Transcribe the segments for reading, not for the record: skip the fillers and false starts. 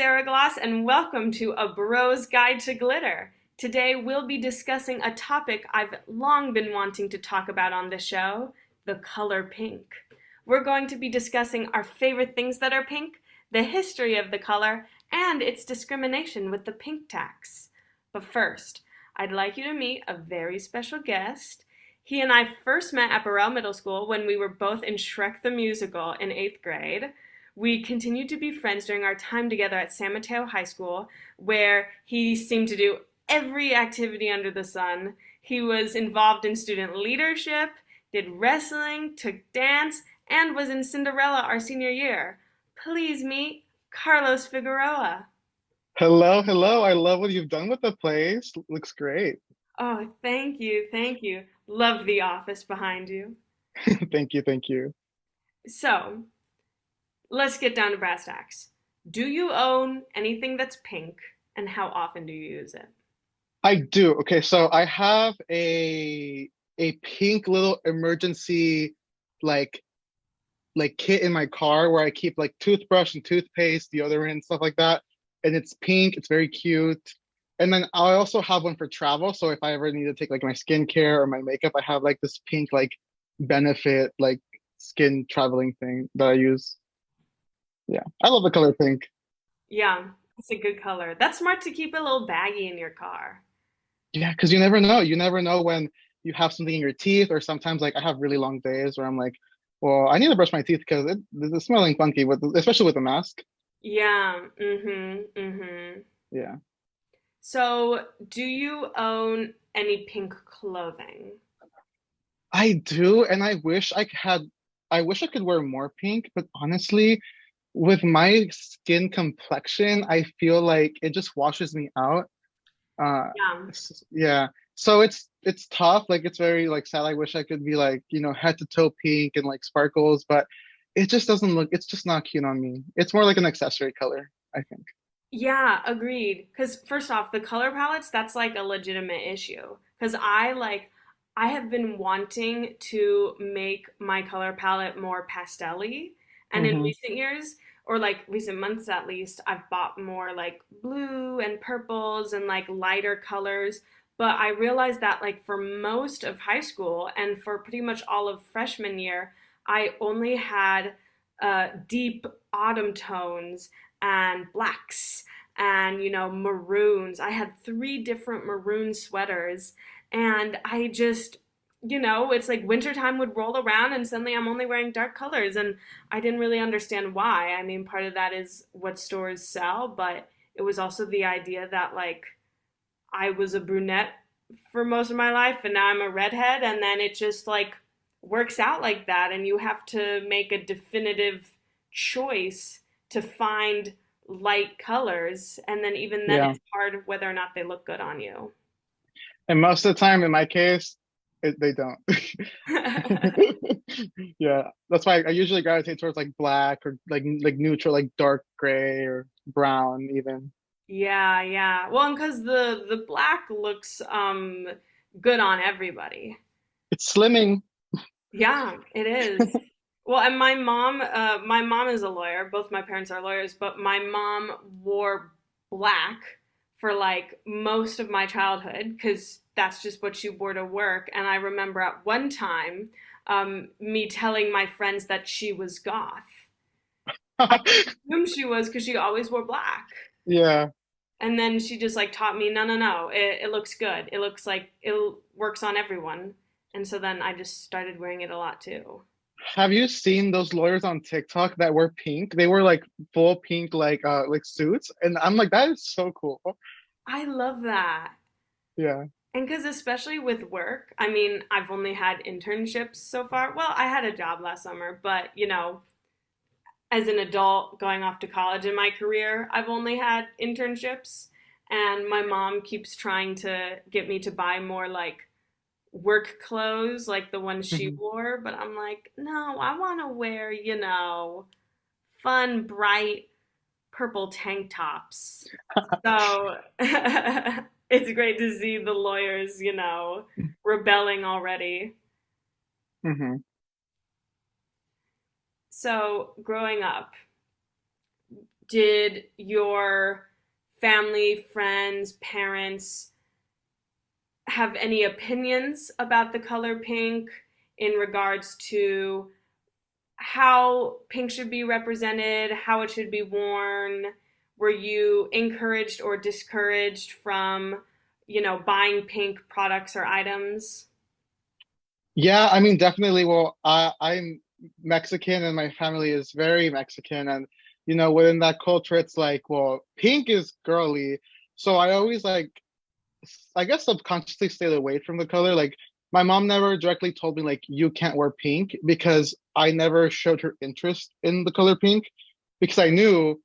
Sarah Gloss, and welcome to A Bro's Guide to Glitter. Today, we'll be discussing a topic I've long been wanting to talk about on the show, the color pink. We're going to be discussing our favorite things that are pink, the history of the color, and its discrimination with the pink tax. But first, I'd like you to meet a very special guest. He and I first met at Burrell Middle School when we were both in Shrek the Musical in 8th grade. We continued to be friends during our time together at San Mateo High School, where he seemed to do every activity under the sun. He was involved in student leadership, did wrestling, took dance, and was in Cinderella our senior year. Please meet Carlos Figueroa. Hello, hello. I love what you've done with the place. Looks great. Oh, thank you, thank you. Love the office behind you. Thank you, thank you. So, let's get down to brass tacks. Do you own anything that's pink, and how often do you use it? I do. Okay, so I have a pink little emergency like kit in my car where I keep like toothbrush and toothpaste, deodorant, and stuff like that. And it's pink, it's very cute. And then I also have one for travel. So if I ever need to take like my skincare or my makeup, I have like this pink like benefit like skin traveling thing that I use. Yeah. I love the color pink. Yeah, it's a good color. That's smart to keep a little baggy in your car. Yeah, because you never know. You never know when you have something in your teeth, or sometimes like I have really long days where I'm like, well, I need to brush my teeth because it's smelling funky with especially with the mask. Yeah, mm-hmm. Yeah. So, do you own any pink clothing? I do, and I wish I could wear more pink, but honestly, with my skin complexion, I feel like it just washes me out. Yeah. Yeah. So it's tough. Like it's very like sad. I wish I could be like, head to toe pink and like sparkles, but it just doesn't look, it's just not cute on me. It's more like an accessory color, I think. Yeah, agreed. Because first off, the color palettes, that's like a legitimate issue. Because I have been wanting to make my color palette more pastel-y. And in Hmm. recent years, or like recent months at least, I've bought more like blue and purples and like lighter colors. But I realized that like for most of high school and for pretty much all of freshman year, I only had deep autumn tones and blacks and maroons. I had three different maroon sweaters, and I just it's like wintertime would roll around and suddenly I'm only wearing dark colors, and I didn't really understand why. I mean, part of that is what stores sell, but it was also the idea that like I was a brunette for most of my life and now I'm a redhead, and then it just like works out like that, and you have to make a definitive choice to find light colors, and then even then Yeah. it's hard whether or not they look good on you. And most of the time in my case, they don't. Yeah. That's why I usually gravitate towards like black or like neutral, like dark gray or brown even. Yeah, yeah. Well, and because the black looks good on everybody. It's slimming. Yeah, it is. Well, and my mom is a lawyer. Both my parents are lawyers, but my mom wore black for like most of my childhood because that's just what she wore to work. And I remember at one time, me telling my friends that she was goth. I assumed she was because she always wore black. Yeah. And then she just like taught me, no, no, no, it looks good. It looks like it works on everyone. And so then I just started wearing it a lot too. Have you seen those lawyers on TikTok that wear pink? They wear like full pink like suits, and I'm like, that is so cool. I love that. Yeah. And because especially with work, I mean, I've only had internships so far. Well, I had a job last summer, but as an adult going off to college in my career, I've only had internships. And my mom keeps trying to get me to buy more like work clothes, like the ones she Mhm. wore. But I'm like, no, I want to wear, fun, bright purple tank tops. So it's great to see the lawyers, rebelling already. Mhm. So growing up, did your family, friends, parents have any opinions about the color pink in regards to how pink should be represented, how it should be worn? Were you encouraged or discouraged from, buying pink products or items? Yeah, I mean, definitely. Well, I'm Mexican and my family is very Mexican. And, within that culture, it's like, well, pink is girly. So I always like, I guess subconsciously stayed away from the color. Like, my mom never directly told me, like, you can't wear pink because I never showed her interest in the color pink because I knew,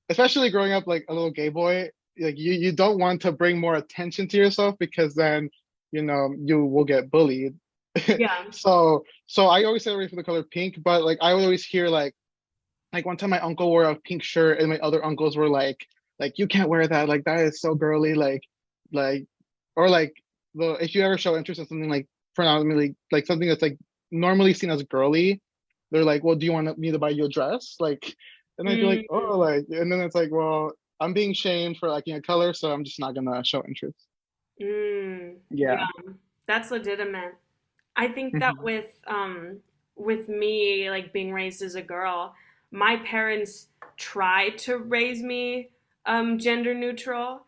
especially growing up like a little gay boy, like you don't want to bring more attention to yourself because then, you will get bullied. Yeah. So I always stay away from the color pink, but like I would always hear like one time my uncle wore a pink shirt and my other uncles were like you can't wear that, like that is so girly, like or like the if you ever show interest in something like predominantly like something that's like normally seen as girly, they're like, well, do you want me to buy you a dress? Like, and I'd be like, oh, Mm, like, and then it's like, well, I'm being shamed for liking a color, so I'm just not gonna show interest. yeah, Yeah. that's legitimate. I think that Hmm. with me like being raised as a girl, my parents tried to raise me gender neutral.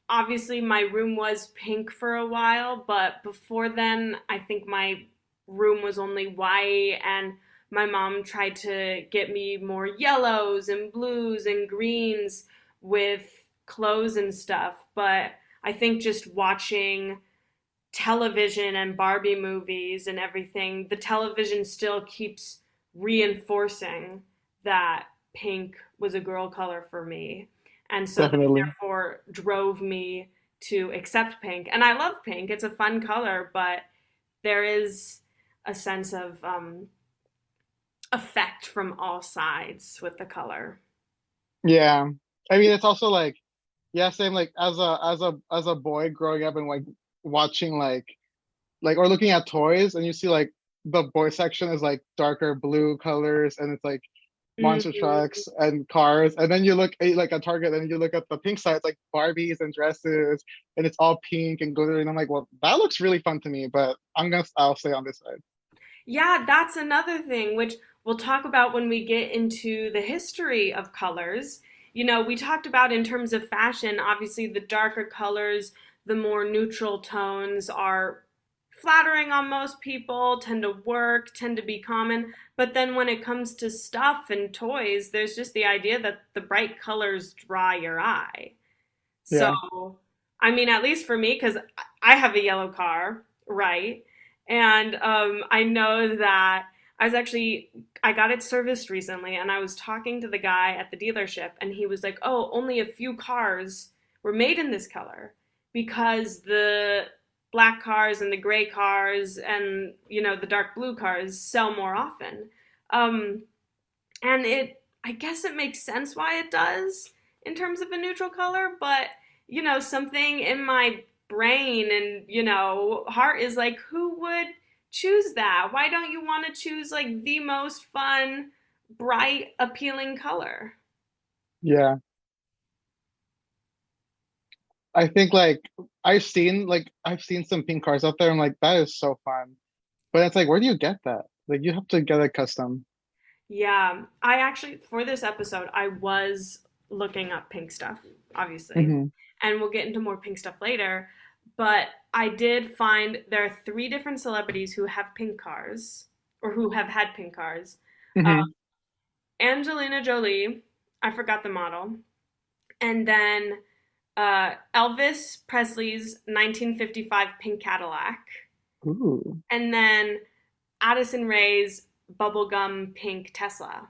Obviously my room was pink for a while, but before then I think my room was only white, and my mom tried to get me more yellows and blues and greens with clothes and stuff, but I think just watching television and Barbie movies and everything, the television still keeps reinforcing that pink was a girl color for me. And so that Definitely. therefore drove me to accept pink. And I love pink, it's a fun color, but there is a sense of effect from all sides with the color. Yeah. I mean, it's also like, yeah, same like as a boy growing up and like watching or looking at toys and you see like the boy section is like darker blue colors and it's like monster Mm-hmm. trucks and cars, and then you look at like a Target and you look at the pink side, it's like Barbies and dresses and it's all pink and glitter, and I'm like, well, that looks really fun to me, but I'll stay on this side. Yeah, that's another thing, which we'll talk about when we get into the history of colors. We talked about in terms of fashion, obviously, the darker colors, the more neutral tones are flattering on most people, tend to work, tend to be common. But then when it comes to stuff and toys, there's just the idea that the bright colors draw your eye. So, Yeah. I mean, at least for me, because I have a yellow car, right? And I know that I got it serviced recently, and I was talking to the guy at the dealership, and he was like, oh, only a few cars were made in this color because the black cars and the gray cars and, the dark blue cars sell more often. Um, and I guess it makes sense why it does in terms of a neutral color, but something in my brain and heart is like, who would choose that? Why don't you want to choose like the most fun, bright, appealing color? Yeah, I think like I've seen some pink cars out there. I'm like, that is so fun, but it's like, where do you get that? Like, you have to get it custom. Yeah, I actually, for this episode, I was looking up pink stuff, obviously, Hmm. and we'll get into more pink stuff later. But I did find there are three different celebrities who have pink cars or who have had pink cars. Uh, Hmm. Angelina Jolie, I forgot the model, and then Elvis Presley's 1955 pink Cadillac, Ooh. and then Addison Rae's bubblegum pink Tesla.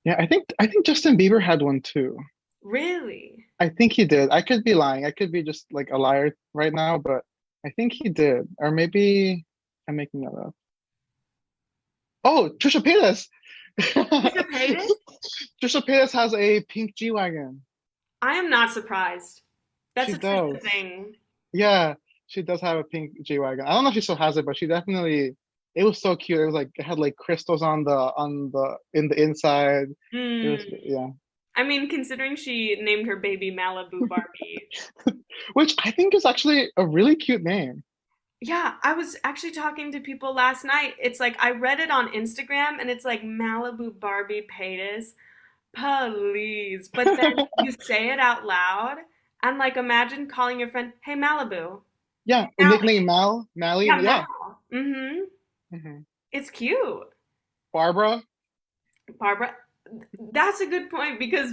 Yeah, I think Justin Bieber had one too. Really? I think he did. I could be lying. I could be just like a liar right now, but I think he did. Or maybe I'm making that up. Oh, Trisha Paytas. Lisa Paytas? Trisha Paytas has a pink G-Wagon. I am not surprised. That's She a Trisha does. thing. Yeah, she does have a pink G-Wagon. I don't know if she still has it, but she definitely, it was so cute. It was like it had like crystals on the in the inside. It was, Hmm. yeah. I mean, considering she named her baby Malibu Barbie. Which I think is actually a really cute name. Yeah, I was actually talking to people last night. It's like I read it on Instagram and it's like Malibu Barbie Paytas. Please. But then you say it out loud and like imagine calling your friend, "Hey Malibu." Yeah, or Mally. nickname Mal, Mally. Yeah, Yeah. Mal. Mm-hmm. Hmm. It's cute. Barbara. Barbara. That's a good point because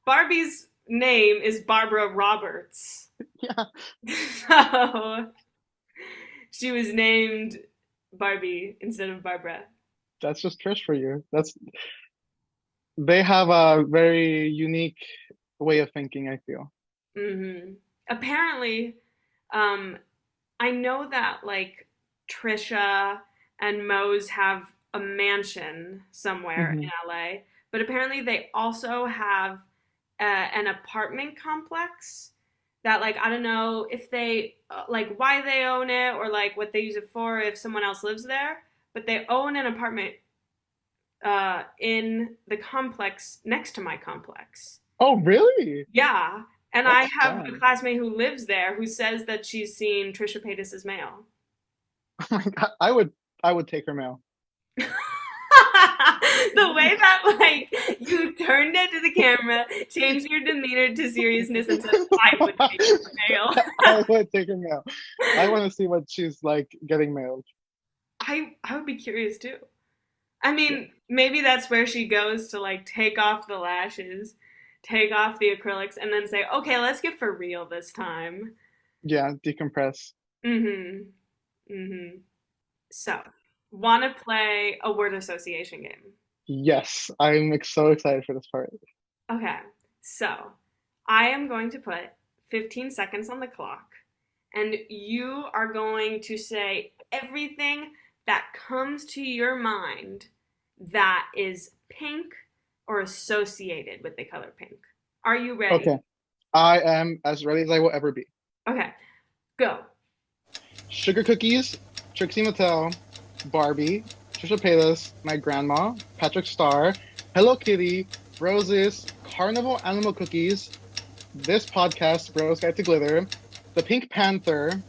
Barbie's name is Barbara Roberts. Yeah, So she was named Barbie instead of Barbara. that's just Trish for you. That's they have a very unique way of thinking, I feel. Apparently, um, I know that like Trisha and Mose have a mansion somewhere in Hmm. LA, but apparently they also have an apartment complex that like I don't know if they like why they own it or like what they use it for if someone else lives there, but they own an apartment in the complex next to my complex. Oh, really? Yeah. And I That's have a fun. classmate who lives there who says that she's seen Trisha Paytas's mail. Oh my God, I would take her mail. The way that like you turned it to the camera, changed your demeanor to seriousness, and said, "I would take her mail." I would take her mail. I want to see what she's like getting mailed. I would be curious too. I Yeah, mean, maybe that's where she goes to like take off the lashes, take off the acrylics, and then say, "Okay, let's get for real this time." yeah, decompress. Mm-hmm. Mm-hmm. So, want to play a word association game? Yes, I'm so excited for this part. Okay. So, I am going to put 15 seconds on the clock, and you are going to say everything that comes to your mind that is pink or associated with the color pink. Are you ready? Okay, I am as ready as I will ever be. Okay, go. Sugar cookies, Trixie Mattel, Barbie, Trisha Paytas, my grandma, Patrick Starr, Hello Kitty, roses, carnival animal cookies, this podcast, Bros Guide to Glitter, the Pink Panther,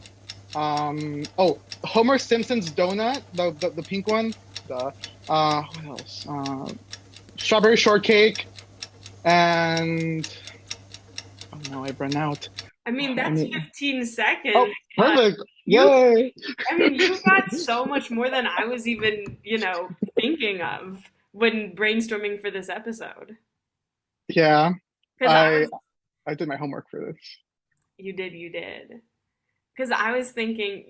Homer Simpson's donut, the pink one, the what else? Strawberry shortcake, and oh no, I've run out. I mean, I that's mean, 15 seconds, oh, but perfect! you Yay! I mean, you got so much more than I was even, thinking of when brainstorming for this episode. Yeah, Because I I was, I did my homework for this. you did. Because I was thinking,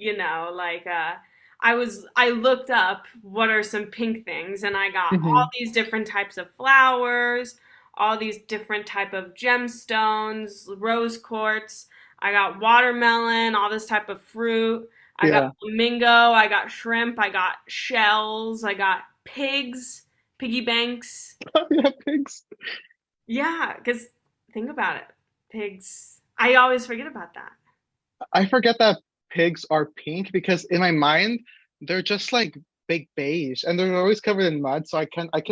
like, I looked up what are some pink things, and I got all Hmm. these different types of flowers, all these different type of gemstones, rose quartz. I got watermelon, all this type of fruit. I got Yeah. flamingo, I got shrimp, I got shells, I got pigs, piggy banks. Yeah, pigs. Yeah, because think about it. Pigs. I always forget about that. I forget that pigs are pink because in my mind they're just like big beige and they're always covered in mud. So I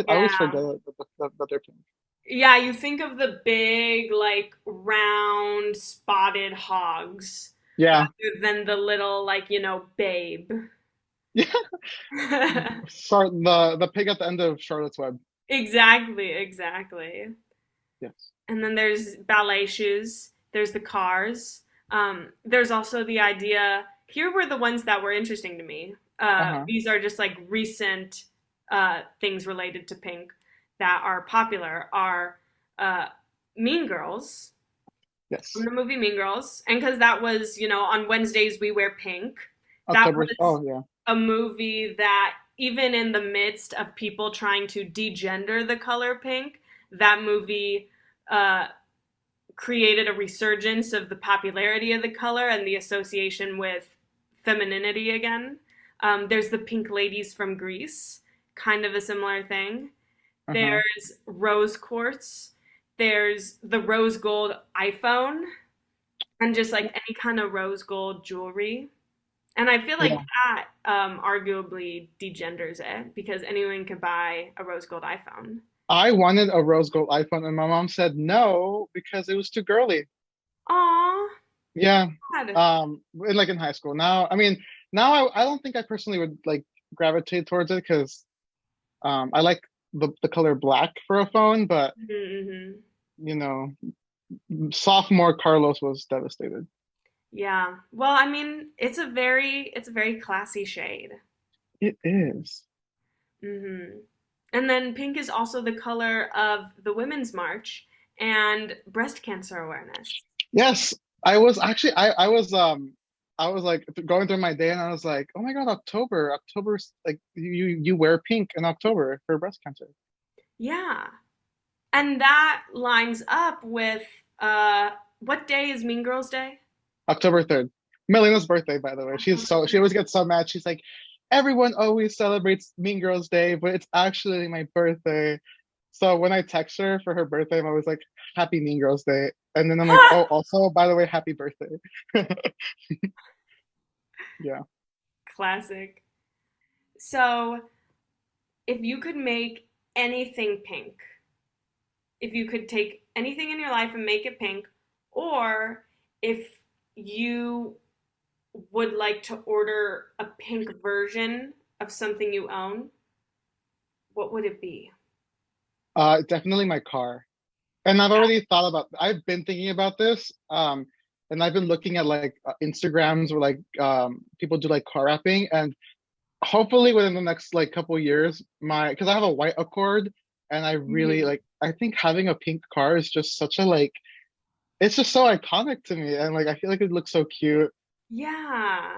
always forget Yeah. that they're pink. Yeah, you think of the big, like, round, spotted hogs Yeah. rather than the little, like, babe. Yeah. Sorry, the pig at the end of Charlotte's Web. Exactly, exactly. Yes. And then there's ballet shoes, there's the cars. There's also the idea, here were the ones that were interesting to me. Uh-huh. These are just like recent things related to pink that are popular are uh, Mean Girls from Yes. the movie Mean Girls. And because that was, on Wednesdays we wear pink. That October. was Oh yeah. a movie that, even in the midst of people trying to degender the color pink, that movie uh, created a resurgence of the popularity of the color and the association with femininity again. There's the Pink Ladies from Greece, kind of a similar thing. Uh-huh. There's rose quartz. There's the rose gold iPhone, and just like any kind of rose gold jewelry. And I feel like Yeah. that arguably degenders it because anyone could buy a rose gold iPhone. I wanted a rose gold iPhone, and my mom said no because it was too girly. Aw, Yeah, God. in high school. Now, I mean, now I don't think I personally would like gravitate towards it because I like the color black for a phone, but Mm-hmm. you know, sophomore Carlos was devastated. Yeah. Well, I mean, it's a very classy shade. It is. Mm-hmm. And then pink is also the color of the Women's March and breast cancer awareness. Yes, I was like going through my day and I was like, oh my God, October's like you wear pink in October for breast cancer. Yeah. And that lines up with uh what day is Mean Girls Day? October 3rd. Melina's birthday, by the way. She always gets so mad. She's like, everyone always celebrates Mean Girls Day, but it's actually my birthday. So when I text her for her birthday, I'm always like, Happy Mean Girls Day. And then I'm like, oh, also, by the way, happy birthday. Yeah. Classic. So, if you could make anything pink, if you could take anything in your life and make it pink, or if you would like to order a pink version of something you own, what would it be? Definitely my car. And I've been thinking about this. And I've been looking at like Instagrams where like people do like car wrapping, and hopefully within the next like couple years, because I have a white Accord, and I really Mhm. like, I think having a pink car is just such a like, it's just so iconic to me, and like I feel like it looks so cute. Yeah.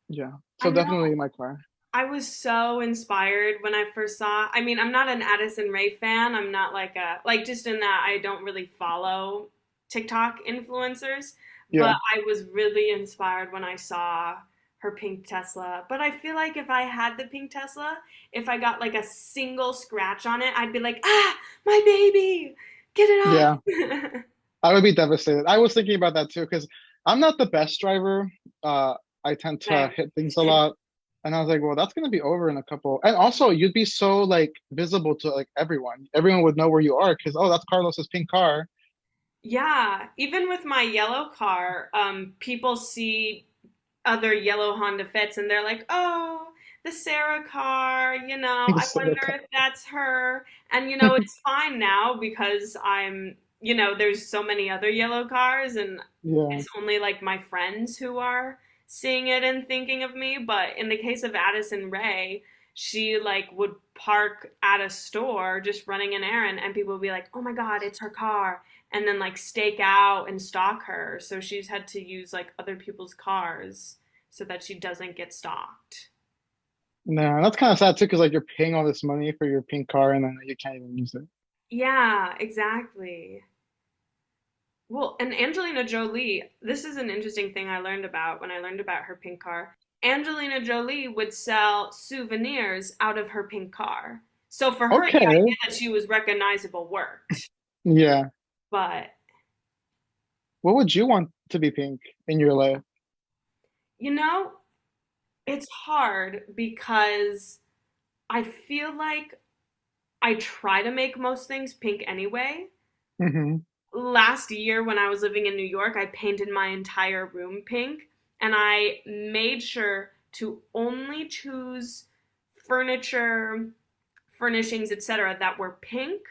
Yeah, I so know definitely my car. I was so inspired when I first saw. I mean, I'm not an Addison Rae fan. I'm not like just in that I don't really follow TikTok influencers, but Yeah, I was really inspired when I saw her pink Tesla. But I feel like if I had the pink Tesla, if I got like a single scratch on it, I'd be like, "Ah, my baby. Get it yeah, off." I would be devastated. I was thinking about that too because I'm not the best driver. I tend to Same. hit things a lot. And I was like, well, that's gonna be over in a couple. And also, you'd be so like visible to like everyone. Everyone would know where you are because oh, that's Carlos's pink car. Yeah, even with my yellow car, people see other yellow Honda Fits and they're like, "Oh, the Sarah car, I So, wonder if that's her." And it's fine now because there's so many other yellow cars and yeah, it's only like my friends who are seeing it and thinking of me, but in the case of Addison Rae, she like would park at a store just running an errand and people would be like, "Oh my God, it's her car." And then like stake out and stalk her. So she's had to use like other people's cars so that she doesn't get stalked. no, that's kind of sad too because like you're paying all this money for your pink car and then you can't even use it. Yeah, exactly. Well, and Angelina Jolie, this is an interesting thing I learned about when I learned about her pink car. Angelina Jolie would sell souvenirs out of her pink car. So for her, the Okay, idea that she was recognizable worked. yeah. But, What would you want to be pink in your life? you know, it's hard because I feel like I try to make most things pink anyway. Hmm. Last year when I was living in New York, I painted my entire room pink and I made sure to only choose furniture, furnishings, etc. that were pink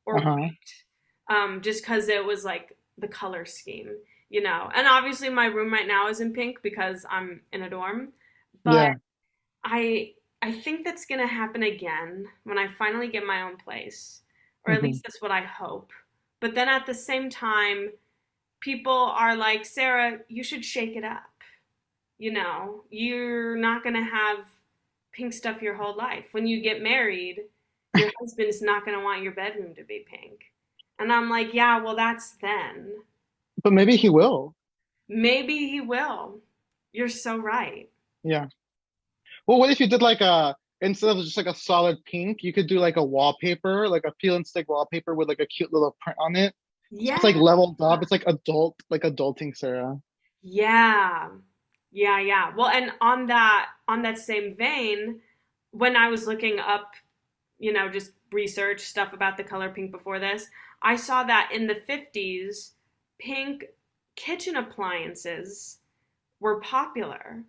or Uh-huh. white. Just because it was like the color scheme. And obviously my room right now isn't pink because I'm in a dorm, but Yeah. I think that's gonna happen again when I finally get my own place, or at Hmm. least that's what I hope. But then at the same time, people are like, Sarah, you should shake it up. You're not gonna have pink stuff your whole life. When you get married, your husband's not gonna want your bedroom to be pink. And I'm like, yeah, well, that's then. But maybe he will. Maybe he will. You're so right. Yeah. Well, what if you did like instead of just like a solid pink, you could do like a wallpaper, like a peel and stick wallpaper with like a cute little print on it. So it's Yeah. like leveled up. It's like like adulting Sarah. Yeah. Yeah, yeah. Well, and on that same vein, when I was looking up just research stuff about the color pink before this, I saw that in the 50s, pink kitchen appliances were popular.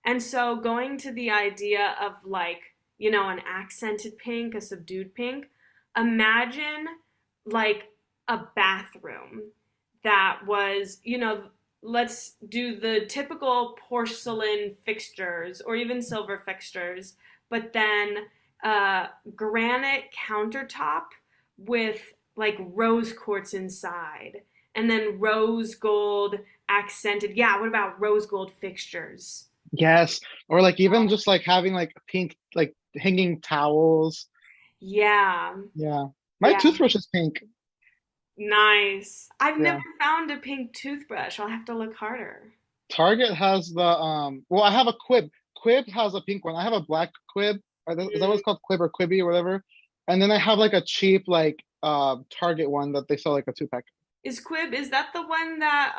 And so going to the idea of like, an accented pink, a subdued pink, imagine like a bathroom that was, let's do the typical porcelain fixtures or even silver fixtures, but then granite countertop with like rose quartz inside, and then rose gold accented. Yeah, what about rose gold fixtures? Yes. Or like even just like having like pink like hanging towels. Yeah, Yeah. My yeah, toothbrush is pink. nice. I've never Yeah. found a pink toothbrush. I'll have to look harder. Target has the well, I have a Quib. Quib has a pink one. I have a black Quib. Is that what Mm. it's called? Quib or Quibi or whatever. And then I have like a cheap like Target one that they sell like a two pack. Is that the one that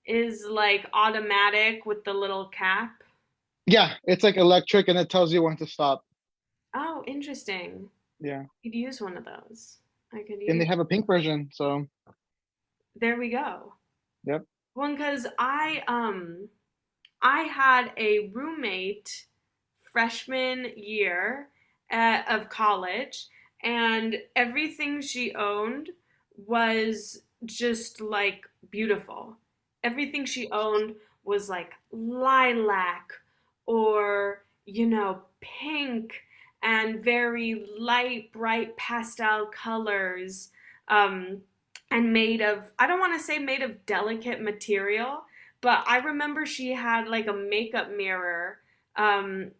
is like automatic with the little cap? Yeah, it's like electric and it tells you when to stop. Oh, interesting. Yeah. Could use one of those. I could And they use. have a pink version, so There we go. yep. Well, because I had a roommate freshman year of college, and everything she owned was just like beautiful. Everything she owned was like lilac or, pink and very light, bright pastel colors. Um, and made of, I don't want to say made of delicate material, but I remember she had like a makeup mirror um,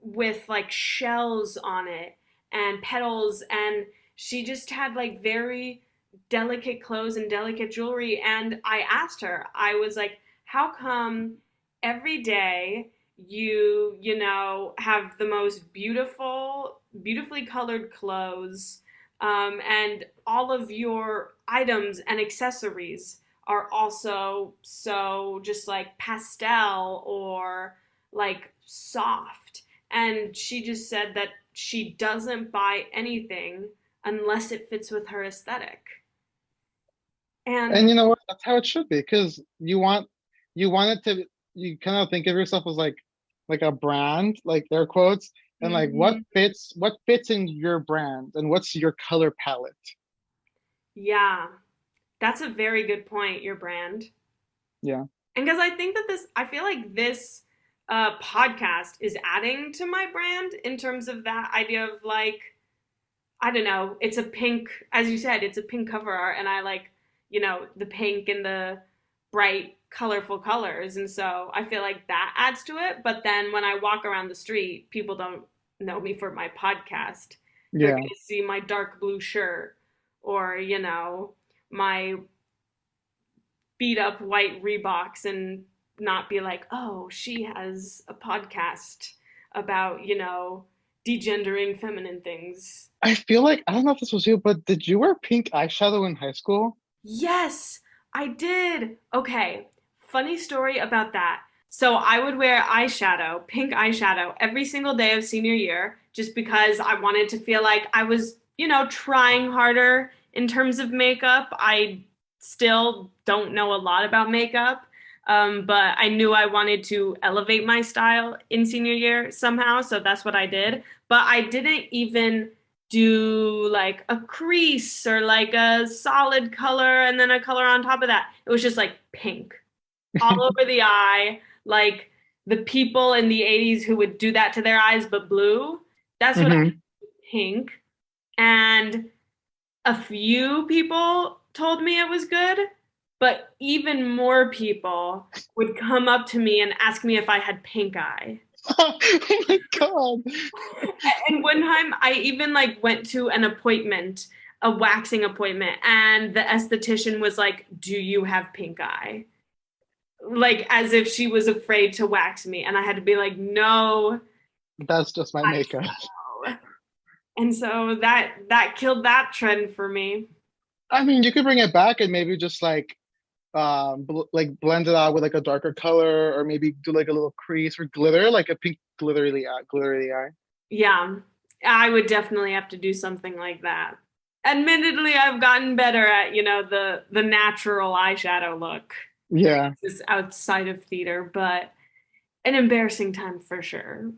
with like shells on it and petals, and she just had like very delicate clothes and delicate jewelry. And I asked her, I was like, how come every day have the most beautifully colored clothes, and all of your items and accessories are also so just like pastel or like soft. And she just said that she doesn't buy anything unless it fits with her aesthetic. And And you know what? That's how it should be because you want it to you kind of think of yourself as like a brand, like air quotes, and like mhm, what fits in your brand and what's your color palette. yeah, that's a very good point, your brand. Yeah. And because I feel like this podcast is adding to my brand in terms of that idea of like, I don't know, it's a pink, as you said, it's a pink cover art, and I like, the pink and the bright, colorful colors. And so I feel like that adds to it. But then when I walk around the street, people don't know me for my podcast. They're Yeah. going to see my dark blue shirt or, my beat up white Reeboks and not be like, oh, she has a podcast about, degendering feminine things. I feel like I don't know if this was you, but did you wear pink eyeshadow in high school? Yes, I did. Okay, funny story about that. So I would wear eyeshadow, pink eyeshadow, every single day of senior year just because I wanted to feel like I was, trying harder in terms of makeup. I still don't know a lot about makeup, but I knew I wanted to elevate my style in senior year somehow, so that's what I did. But I didn't even do like a crease or like a solid color and then a color on top of that. It was just like pink all over the eye, like the people in the 80s who would do that to their eyes but blue. That's what I Hmm. did, pink. And a few people told me it was good, but even more people would come up to me and ask me if I had pink eye. Oh my God. And one time I even like went to an appointment, a waxing appointment, and the esthetician was like, "Do you have pink eye?" Like as if she was afraid to wax me, and I had to be like, "No, That's just my I makeup. know." And so that killed that trend for me. I mean, you could bring it back and maybe just like like blend it out with like a darker color or maybe do like a little crease or glitter, like a pink glittery eye. Yeah. I would definitely have to do something like that. Admittedly, I've gotten better at, the natural eyeshadow look. Yeah. Just outside of theater, but an embarrassing time for sure.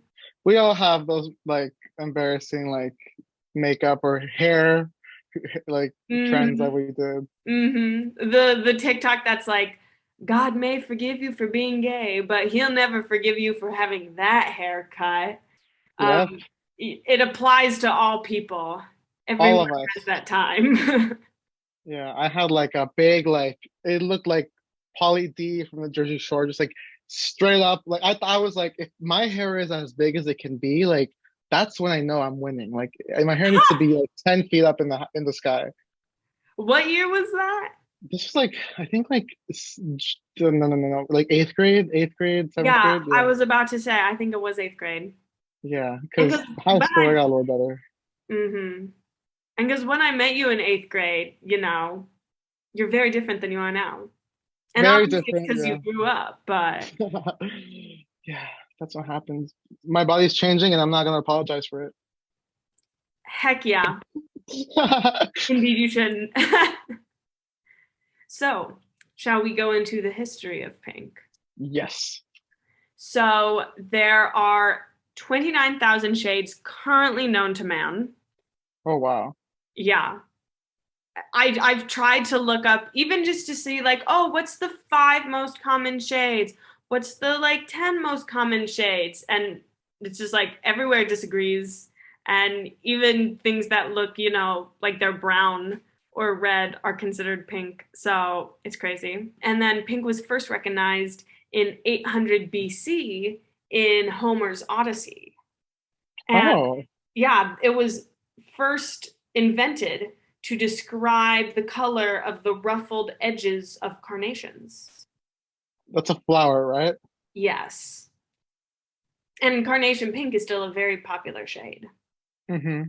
We all have those like embarrassing like makeup or hair like trends Hmm. that we did. The TikTok that's like, God may forgive you for being gay, but he'll never forgive you for having that haircut. Yep. It applies to all people. All Everyone of has us. that time. Yeah. I had like a big like it looked like Polly D from the Jersey Shore, just like straight up. Like I was like, if my hair is as big as it can be, like that's when I know I'm winning. Like my hair needs to be like 10 feet up in the sky. What year was that? This was like I think like no, like eighth grade, seventh Yeah, grade. I Yeah, was about to say, I think it was eighth grade. yeah. And Because because high when school I got a little better. mm-hmm. And because when I met you in eighth grade, you're very different than you are now. And Very obviously it's different. because you Yeah, grew up, but yeah. That's what happens. My body's changing, and I'm not gonna apologize for heck yeah, it. indeed you shouldn't. So, shall we go into the history of pink? Yes. So, there are 29,000 shades currently known to man. Oh wow. Yeah. I've tried to look up even just to see like, oh, what's the five most common shades? What's the like 10 most common shades? And it's just like everywhere disagrees. And even things that look, like they're brown or red are considered pink. So it's crazy. And then pink was first recognized in 800 BC in Homer's Odyssey. And Oh, yeah, it was first invented to describe the color of the ruffled edges of carnations. that's a flower, right? Yes. And carnation pink is still a very popular shade. Mm-hmm.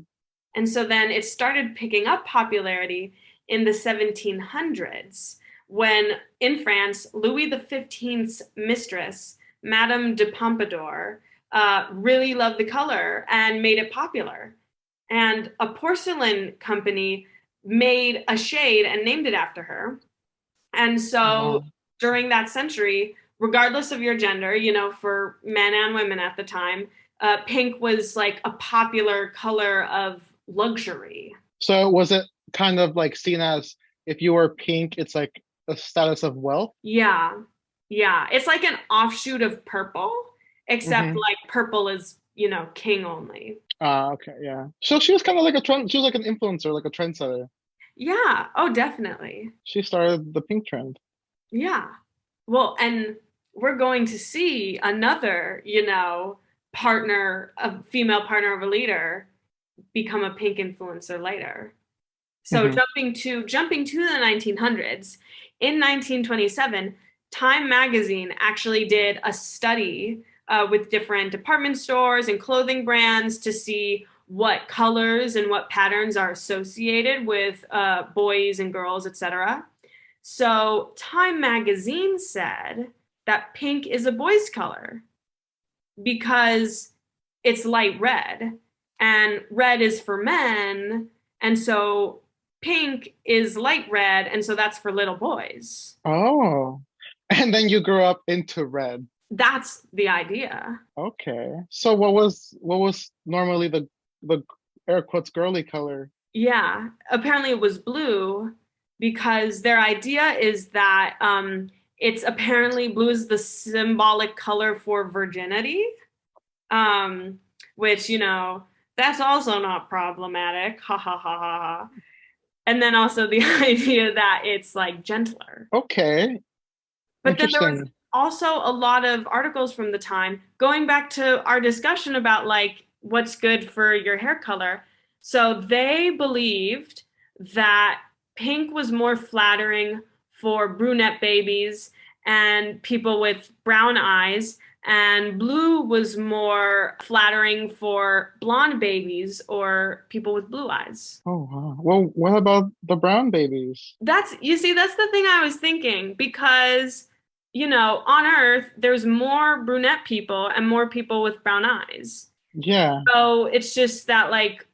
And so then it started picking up popularity in the 1700s when in France, Louis XV's mistress, Madame de Pompadour, really loved the color and made it popular. And a porcelain company made a shade and named it after her. And so Wow. during that century, regardless of your gender, for men and women at the time, pink was like a popular color of luxury. So was it kind of like seen as if you were pink, it's like a status of wealth? Yeah. Yeah. It's like an offshoot of purple, except Mm-hmm. like purple is, king only. Ah, okay, yeah. So she was kind of like a trend. She was like an influencer, like a trendsetter. Yeah. Oh, definitely. She started the pink trend. Yeah. Well, and we're going to see another, partner, a female partner of a leader become a pink influencer later. So Hmm. jumping to the 1900s, in 1927, Time magazine actually did a study with different department stores and clothing brands to see what colors and what patterns are associated with boys and girls, etc. So Time magazine said that pink is a boy's color because it's light red and red is for men. And so pink is light red. And so that's for little boys. Oh, and then you grew up into red. That's the idea. Okay. So what was normally the air quotes girly color? Yeah. Apparently it was blue because their idea is that it's apparently blue is the symbolic color for virginity, um, which, that's also not problematic. Ha ha ha ha ha. And then also the idea that it's like gentler. Okay, But then there was interesting. also a lot of articles from the time going back to our discussion about like what's good for your hair color. So they believed that pink was more flattering for brunette babies and people with brown eyes, and blue was more flattering for blonde babies or people with blue eyes. Oh wow. Well, what about the brown babies? You see, that's the thing I was thinking because, on Earth, there's more brunette people and more people with brown eyes. Yeah, So it's just that like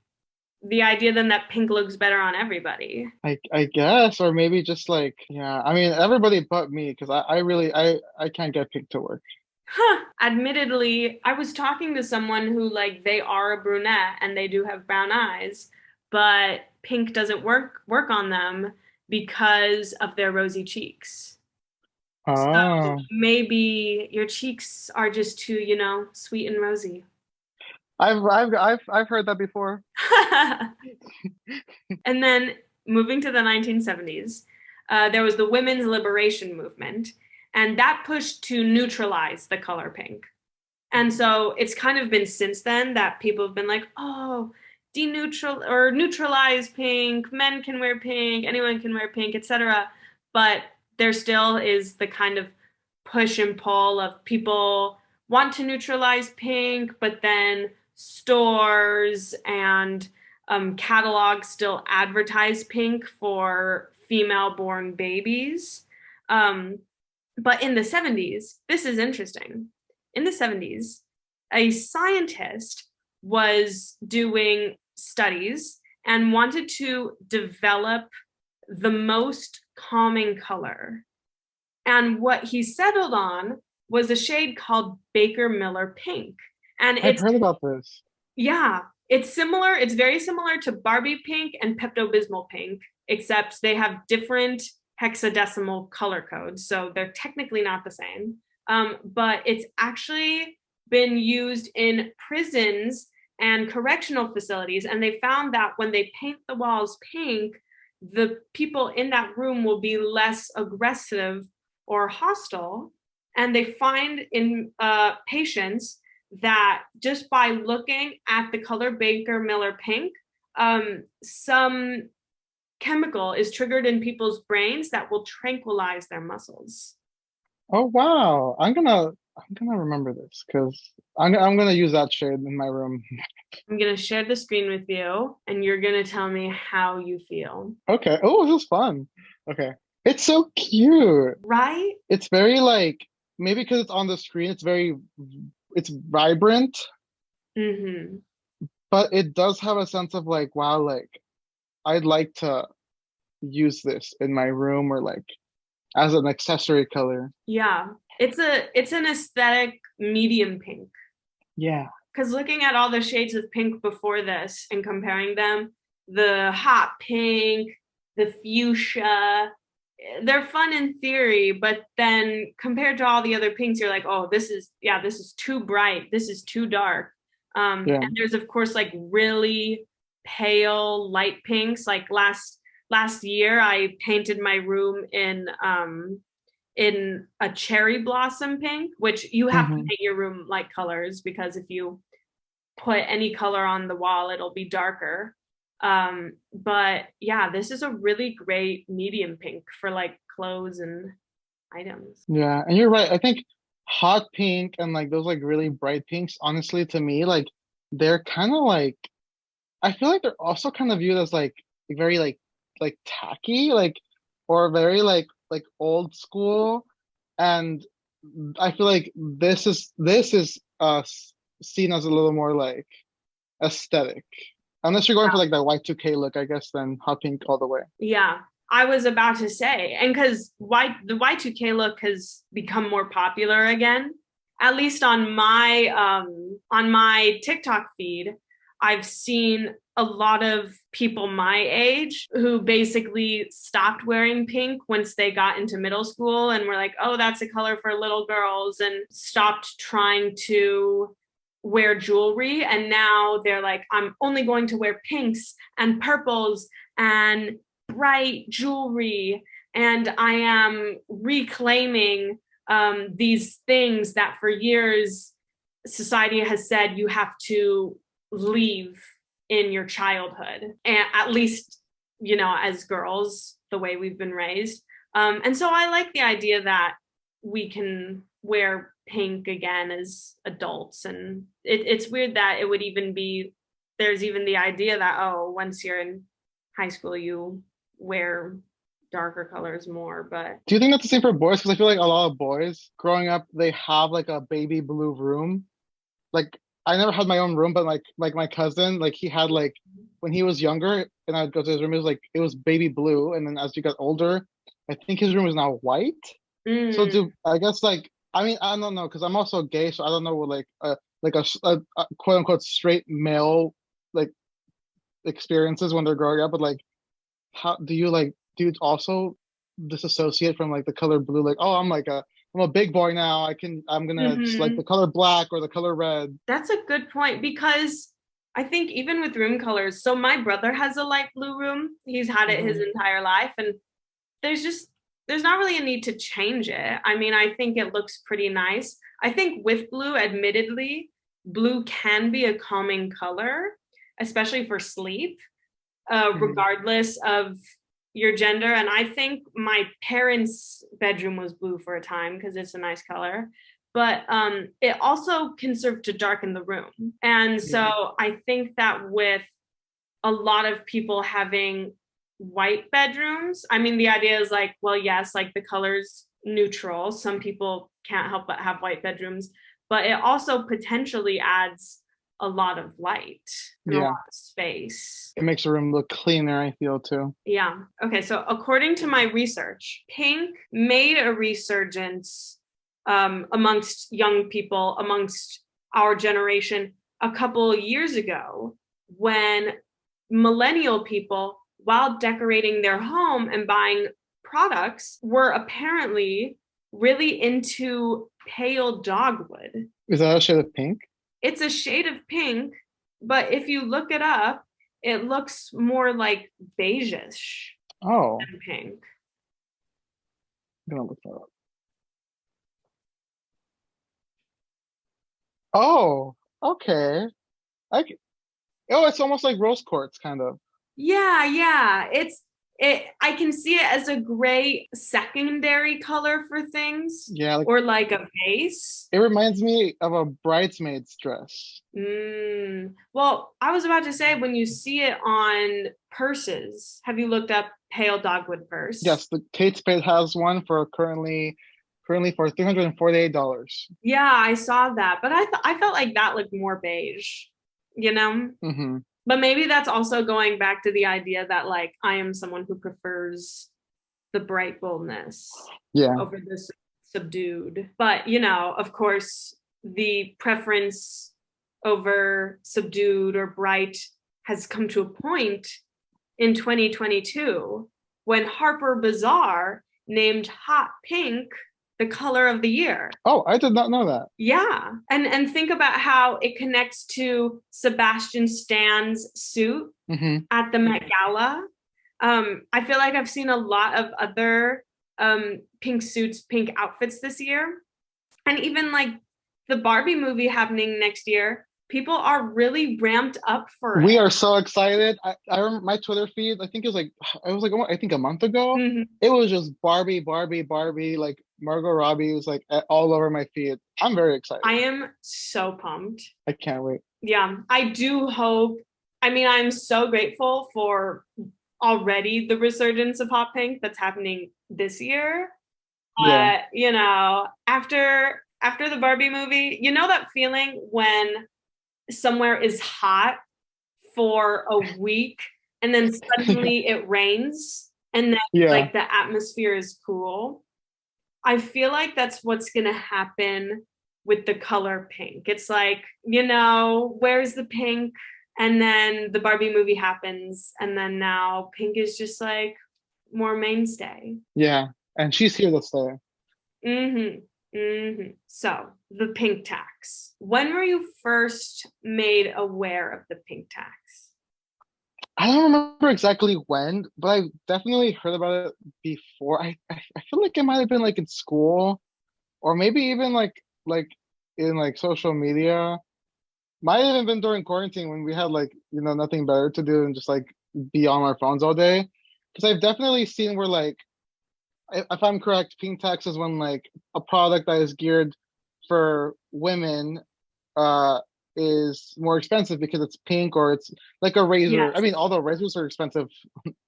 the idea then that pink looks better on everybody. I guess, or maybe just like, yeah. I mean, everybody but me, because I really I can't get pink to work. Huh. Admittedly, I was talking to someone who like they are a brunette and they do have brown eyes, but pink doesn't work on them because of their rosy cheeks. So Oh, maybe your cheeks are just too, sweet and rosy. I've heard that before. And then moving to the 1970s, there was the women's liberation movement, and that pushed to neutralize the color pink. And so it's kind of been since then that people have been like, oh, deneutral or neutralize pink, men can wear pink, anyone can wear pink, etc. But there still is the kind of push and pull of people want to neutralize pink, but then stores and catalogs still advertise pink for female born babies. Um, but in the 70s, this is interesting. In the 70s, a scientist was doing studies and wanted to develop the most calming color. And what he settled on was a shade called Baker Miller pink. And I've it's, heard about this. yeah, it's similar. It's very similar to Barbie pink and Pepto Bismol pink, except they have different hexadecimal color codes. So they're technically not the same. But it's actually been used in prisons and correctional facilities. And they found that when they paint the walls pink, the people in that room will be less aggressive or hostile. And they find in patients that just by looking at the color Baker Miller pink, some chemical is triggered in people's brains that will tranquilize their muscles. Oh wow, I'm gonna remember this because I'm gonna use that shade in my room. I'm going to share the screen with you and you're going to tell me how you feel. Okay. Oh, this is fun. Okay. It's so cute. Right? It's very like maybe because it's on the screen, it's vibrant, Mm-hmm. but it does have a sense of like, wow, like I'd like to use this in my room or like as an accessory color. Yeah. It's an aesthetic medium pink. Yeah. Because looking at all the shades of pink before this and comparing them, the hot pink, the fuchsia, they're fun in theory, but then compared to all the other pinks, you're like, oh, this is too bright. This is too dark. Yeah. And there's of course like really pale light pinks. Like last year, I painted my room in a cherry blossom pink, which you have to Hmm. paint your room light colors because if you put any color on the wall, it'll be darker. But yeah, this is a really great medium pink for like clothes and items. Yeah. And you're right. I think hot pink and like those like really bright pinks, honestly, to me, like they're kind of like I feel like they're also kind of viewed as like very like tacky, like or very like old school. And I feel like this is seen as a little more like aesthetic. Unless you're going for like that Y2K look, I guess then hot pink all the way. Yeah, I was about to say, and because the Y2K look has become more popular again, at least on my TikTok feed, I've seen a lot of people my age who basically stopped wearing pink once they got into middle school and were like, oh, that's a color for little girls, and stopped trying to wear jewelry. And now they're like, I'm only going to wear pinks and purples and bright jewelry, and I am reclaiming these things that for years society has said you have to leave in your childhood, and at least as girls, the way we've been raised. And so I like the idea that we can wear pink again as adults, and it's weird that it would even be there's even the idea that oh, once you're in high school you wear darker colors more, but Do you think that's the same for boys? Because I feel like a lot of boys growing up, they have like a baby blue room. Like I never had my own room, but like my cousin, like he had like when he was younger, and I'd go to his room, it was baby blue, and then as he got older, I think his room is now white. So Mm, do I guess like I mean I don't know because I'm also gay, so I don't know what like a quote unquote straight male like experiences when they're growing up, but like how do you also disassociate from like the color blue? Like, oh, I'm a big boy now. I'm gonna just like the hmm. color black or the color red. That's a good point because I think even with room colors, so my brother has a light blue room. He's had it his Hmm. entire life, and there's just there's not really a need to change it. I mean, I think it looks pretty nice. I think with blue, admittedly, blue can be a calming color, especially for sleep, Hmm. regardless of your gender. And I think my parents' bedroom was blue for a time because it's a nice color. But it also can serve to darken the room. And Yeah. so I think that with a lot of people having white bedrooms. I mean, the idea is like, well, yes, like the color's neutral. Some people can't help but have white bedrooms, but it also potentially adds a lot of light and a lot Yeah. of space. It makes the room look cleaner, I feel too. Yeah. Okay. So, according to my research, pink made a resurgence amongst young people, amongst our generation, a couple years ago when millennial people, while decorating their home and buying products, were apparently really into pale dogwood. Is that a shade of pink? It's a shade of pink, but if you look it up, it looks more like beigeish Oh, than pink. I'm gonna look that up. Oh, okay. I c- oh, it's almost like rose quartz, kind of. Yeah, yeah. It I can see it as a great secondary color for things Yeah, like or like a base. it reminds me of a bridesmaid's dress. Well, I was about to say when you see it on purses, have you looked up pale dogwood purse? Yes, the Kate Spade has one for currently for $348. Yeah, I saw that, but I felt like that looked more beige, you know? Mm-hmm. But maybe that's also going back to the idea that like I am someone who prefers the bright boldness Yeah. over this subdued. But of course, the preference over subdued or bright has come to a point in 2022 when Harper Bazaar named hot pink the color of the year. Oh, I did not know that. Yeah. And think about how it connects to Sebastian Stan's suit Mm-hmm. at the Met Gala. I feel like I've seen a lot of other pink suits, pink outfits this year. And even like the Barbie movie happening next year, people are really ramped up for We it. are so excited. I remember my Twitter feed, I think it was like I think a month ago. Mm-hmm. It was just Barbie, Barbie, Barbie, like Margot Robbie was like all over my feed. I'm very excited. I am so pumped. I can't wait. Yeah, I do hope. I mean, I'm so grateful for already the resurgence of hot pink that's happening this year. Yeah. After the Barbie movie, you know that feeling when somewhere is hot for a week and then suddenly it rains and then Yeah. like the atmosphere is cool. I feel like that's what's going to happen with the color pink. It's like, where's the pink? And then the Barbie movie happens. And then now pink is just like more mainstay. Yeah. And she's here to stay. Mm-hmm. Mm-hmm. So the pink tax. When were you first made aware of the pink tax? I don't remember exactly when, but I definitely heard about it before. I feel like it might have been like in school or maybe even like in like social media. Might have even been during quarantine when we had like, nothing better to do and just like be on our phones all day. Because I've definitely seen where like if I'm correct, pink tax is when like a product that is geared for women uh is more expensive because it's pink or it's like a razor. I Yes. mean, although razors are expensive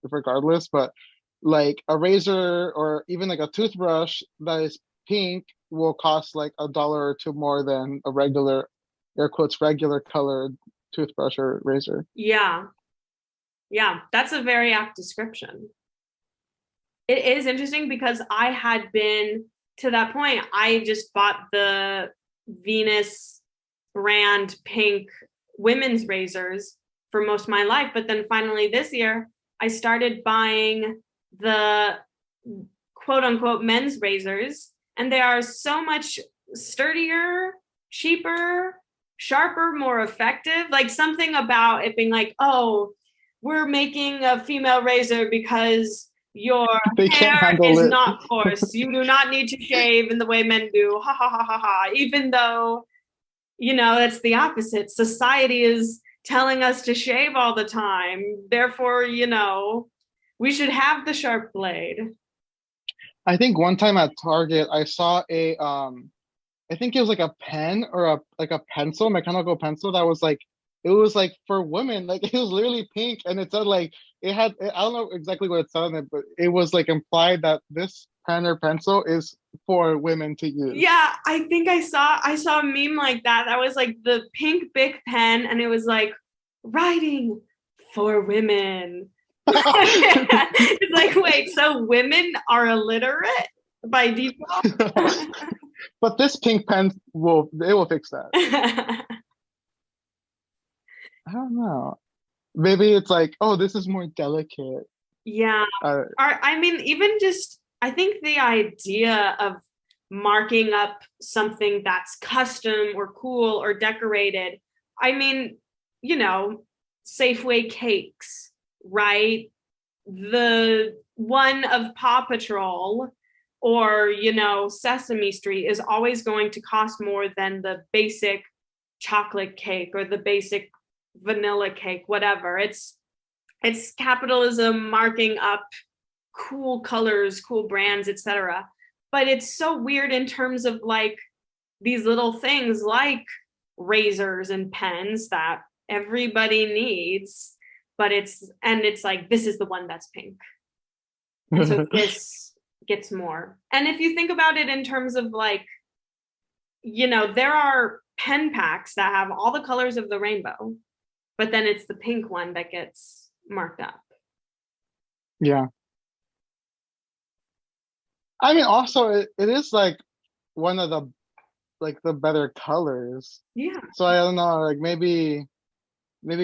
regardless, but like a razor or even like a toothbrush that is pink will cost like $1 or two more than a regular. air quotes regular colored toothbrush or razor. Yeah. Yeah. That's a very apt description. It is interesting because I had been to that point, I just bought the Venus brand pink women's razors for most of my life. But then finally this year, I started buying the quote unquote men's razors, and they are so much sturdier, cheaper, sharper, more effective. Like something about it being like, oh, we're making a female razor because your They can't hair handle is it. not coarse. You do not need to shave in the way men do. Ha ha ha ha ha. Even though, it's the opposite. Society is telling us to shave all the time. Therefore, we should have the sharp blade. I think one time at Target, I saw I think it was like a pen or a like a pencil, mechanical pencil that was like it was like for women, like it was literally pink and it said like it had I don't know exactly what it said on it, but it was like implied that this pen or pencil is for women to use. Yeah, I think I saw a meme like that. That was like the pink Bic pen, and it was like writing for women. It's like, wait, so women are illiterate by default? But this pink pen will fix that. I don't know. Maybe it's like, oh, this is more delicate. Yeah. Uh, I mean, even just, I think the idea of marking up something that's custom or cool or decorated, I mean, you know, Safeway cakes, right? The one of Paw Patrol or, Sesame Street is always going to cost more than the basic chocolate cake or the basic vanilla cake, whatever. It's capitalism marking up cool colors, cool brands, etc. But it's so weird in terms of like these little things like razors and pens that everybody needs, but it's like this is the one that's pink. And so this gets more. And if you think about it in terms of like, there are pen packs that have all the colors of the rainbow, but then it's the pink one that gets marked up. yeah. I mean, also it is like one of the better colors. Yeah. So I don't know, like maybe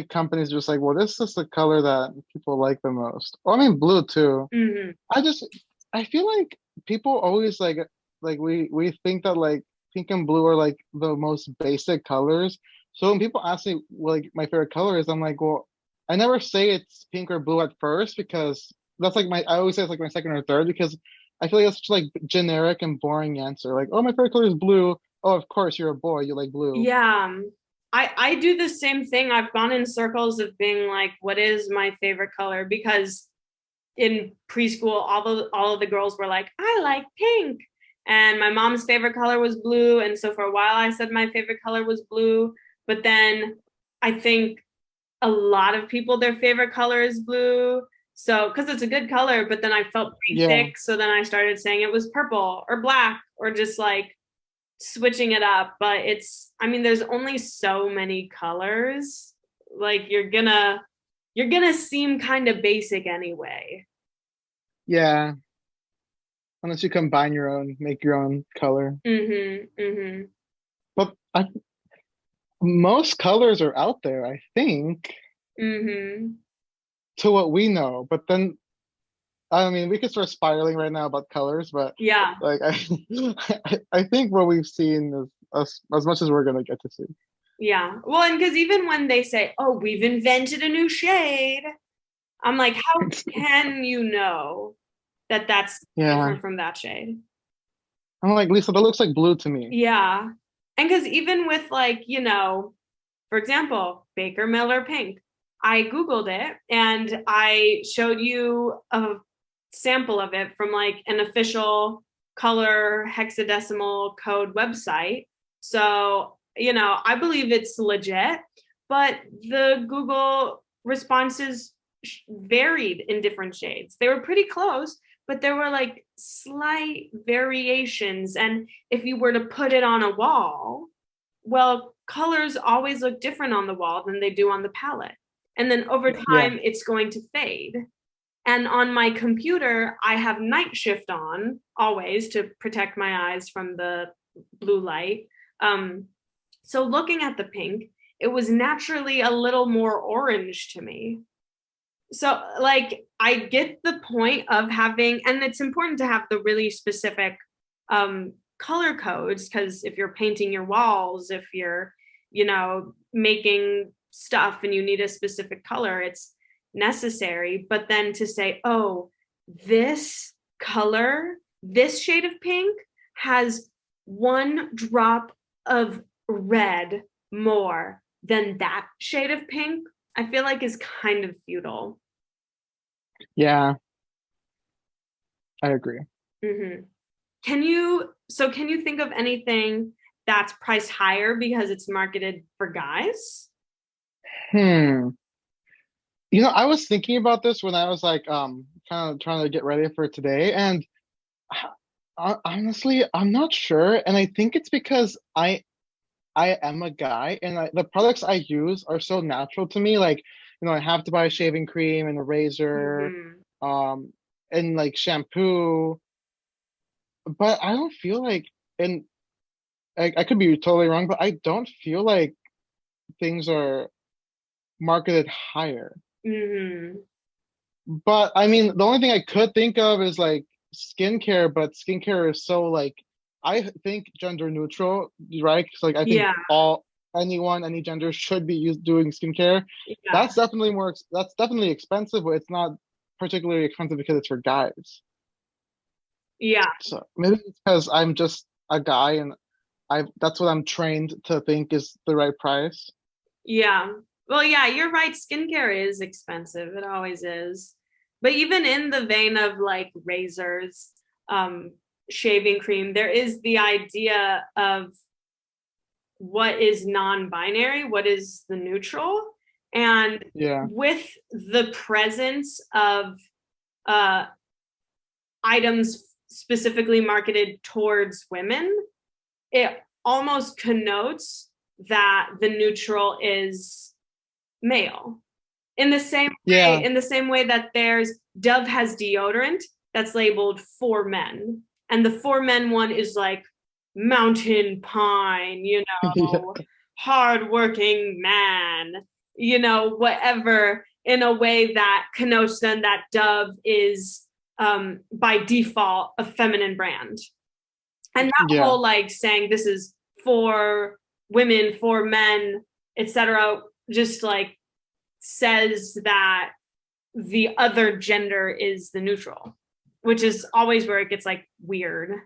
companies just like, well, this is the color that people like the most. Or I mean, blue too. Mm-hmm. I just I feel like people always like we think that like pink and blue are like the most basic colors. So when people ask me what like my favorite color is, I'm like, well, I never say it's pink or blue at first because that's like my I always say it's like my second or third because I feel like that's such like generic and boring answer. Like, oh, my favorite color is blue. Oh, of course you're a boy, you like blue. Yeah. I do the same thing. I've gone in circles of being like, what is my favorite color? Because in preschool, all of the girls were like, I like pink. And my mom's favorite color was blue. And so for a while I said my favorite color was blue. But then I think a lot of people, their favorite color is blue. So, because it's a good color, but then I felt Yeah. basic. So then I started saying it was purple or black or just like switching it up. But I mean, there's only so many colors. Like you're gonna seem kind of basic anyway. Yeah. Unless you combine your own, make your own color. Mm-hmm. Mm-hmm. But most colors are out there, I think, Mm-hmm. to what we know. But then, I mean, we could start spiraling right now about colors, but Yeah. like I think what we've seen is as much as we're gonna get to see. Yeah. Well, and because even when they say, oh, we've invented a new shade, I'm like, how can you know that that's Yeah. different from that shade? I'm like, Lisa, that looks like blue to me. Yeah. And because even with like, for example, Baker Miller pink, I Googled it and I showed you a sample of it from like an official color hexadecimal code website. So, I believe it's legit, but the Google responses varied in different shades. They were pretty close, but there were like slight variations. And if you were to put it on a wall, well, colors always look different on the wall than they do on the palette. And then over Yeah. time, it's going to fade. And on my computer, I have night shift on always to protect my eyes from the blue light. So looking at the pink, it was naturally a little more orange to me. So, like, I get the point of having, and it's important to have the really specific color codes because if you're painting your walls, if you're, making stuff and you need a specific color, it's necessary. But then to say, oh, this color, this shade of pink has one drop of red more than that shade of pink, I feel like is kind of futile. Yeah, I agree. Hmm. Can you think of anything that's priced higher because it's marketed for guys? Hmm. I was thinking about this when I was like kind of trying to get ready for today, and honestly, I'm not sure, and I think it's because I am a guy, and the products I use are so natural to me. Like, I have to buy shaving cream and a razor, Hmm. um, and like shampoo, but I don't feel like, and I could be totally wrong, but I don't feel like things are marketed higher. Hmm. But I mean, the only thing I could think of is like skincare, but skincare is so like I think gender neutral, right? 'Cause like I think Yeah, any gender should be doing skincare. yeah, That's definitely expensive, but it's not particularly expensive because it's for guys. yeah, So maybe it's because I'm just a guy and I that's what I'm trained to think is the right price. yeah. Well, yeah, you're right. Skincare is expensive. It always is. But even in the vein of like razors, um, shaving cream, there is the idea of what is non-binary, what is the neutral, and Yeah. with the presence of uh, items specifically marketed towards women, it almost connotes that the neutral is male. Yeah. In the same way that there's Dove has deodorant that's labeled for men, and the for men one is like mountain pine, Yeah. hardworking man, whatever, in a way that connotes then that Dove is by default a feminine brand. And that Yeah. whole like saying this is for women, for men, etc., just like says that the other gender is the neutral, which is always where it gets like weird.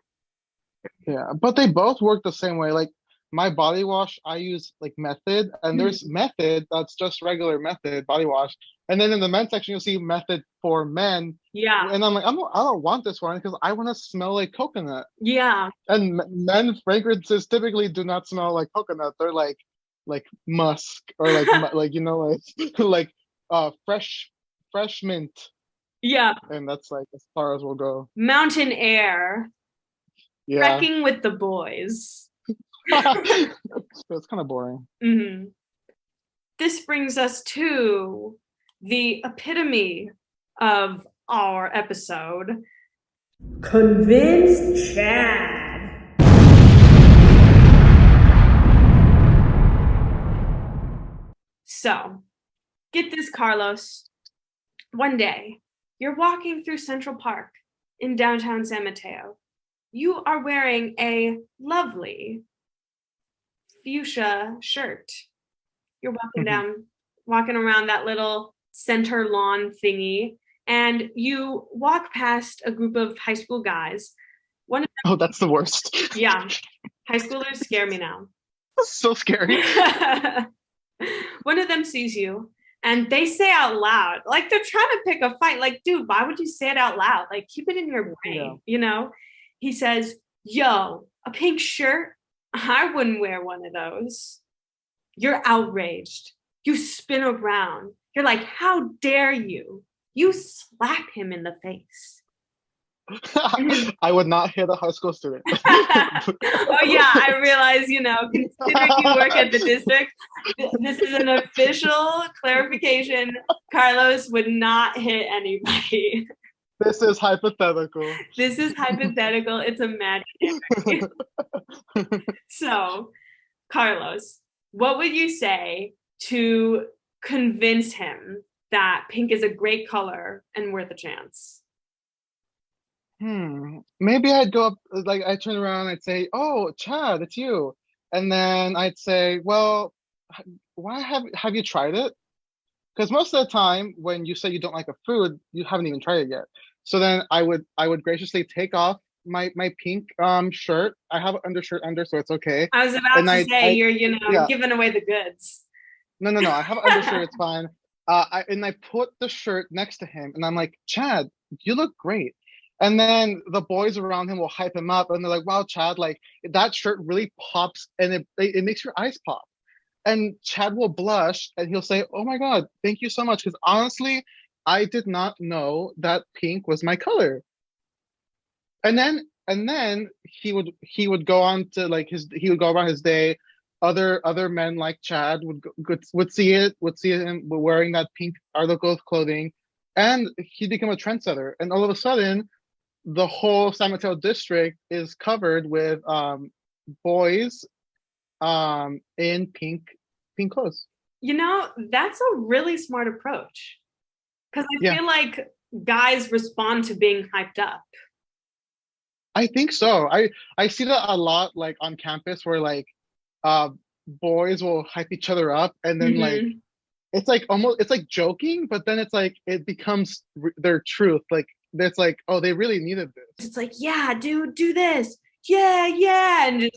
Yeah, but they both work the same way. Like my body wash, I use like Method, and there's Method that's just regular Method body wash. And then in the men's section, you'll see Method for men. Yeah, And I'm like, I don't want this one because I want to smell like coconut. yeah, And men fragrances typically do not smell like coconut. They're like musk or like like fresh mint. yeah. And that's like as far as we'll go. Mountain air, Yeah. wrecking with the boys. It's kind of boring. Mhm. This brings us to the epitome of our episode. Convince Chad. So, get this, Carlos. One day, you're walking through Central Park in downtown San Mateo. You are wearing a lovely fuchsia shirt. You're walking around that little center lawn thingy, and you walk past a group of high school guys. One of Oh, that's the worst. Yeah, high schoolers scare me now. So scary. One of them sees you and they say out loud, like they're trying to pick a fight. Like, dude, why would you say it out loud? Like, keep it in your Yeah. brain. He says, yo, a pink shirt? I wouldn't wear one of those. You're outraged. You spin around. You're like, how dare you? You slap him in the face. I would not hit a high school student. Oh yeah, I realize, considering you work at the district, this is an official clarification. Carlos would not hit anybody. This is hypothetical. This is hypothetical. It's imaginary. So, Carlos, what would you say to convince him that pink is a great color and worth a chance? Maybe I'd go up, like I'd turn around and I'd say, "Oh, Chad, it's you." And then I'd say, "Well, why have you tried it?" Because most of the time when you say you don't like a food, you haven't even tried it yet. So then I would graciously take off my pink shirt. I have an undershirt under, so it's okay. I was about And to say I you're, yeah, giving away the goods. no, I have an undershirt, it's fine. I put the shirt next to him and I'm like, Chad, you look great. And then the boys around him will hype him up and they're like, wow, Chad, like that shirt really pops and it makes your eyes pop. And Chad will blush and he'll say, "Oh my God, thank you so much." Because honestly, I did not know that pink was my color. And then he would go on to like he would go about his day. Other men like Chad would see him wearing that pink article of clothing, and he became a trendsetter. And all of a sudden, the whole San Mateo district is covered with boys in pink clothes. That's a really smart approach because I Yeah, feel like guys respond to being hyped up. I think so. I see that a lot like on campus where like uh boys will hype each other up and then like Hmm. it's like joking, but then it's like it becomes their truth. Like it's like, oh, they really needed It's like, yeah, dude, do this. Yeah, yeah. And they're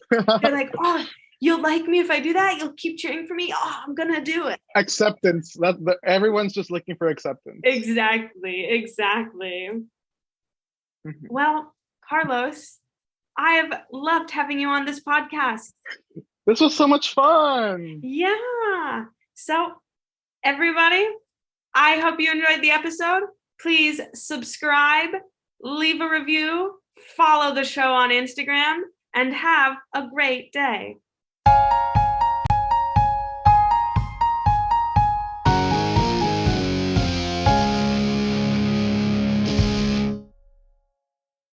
this. like, oh, you'll like me if I do that? You'll keep cheering for me? Oh, I'm going to do it. Acceptance. Everyone's just looking for acceptance. Exactly, exactly. Mhm. Well, Carlos, I have loved having you on this podcast. This was so much fun. Yeah. So, everybody, I hope you enjoyed the episode. Please subscribe, leave a review, follow the show on Instagram, and have a great day.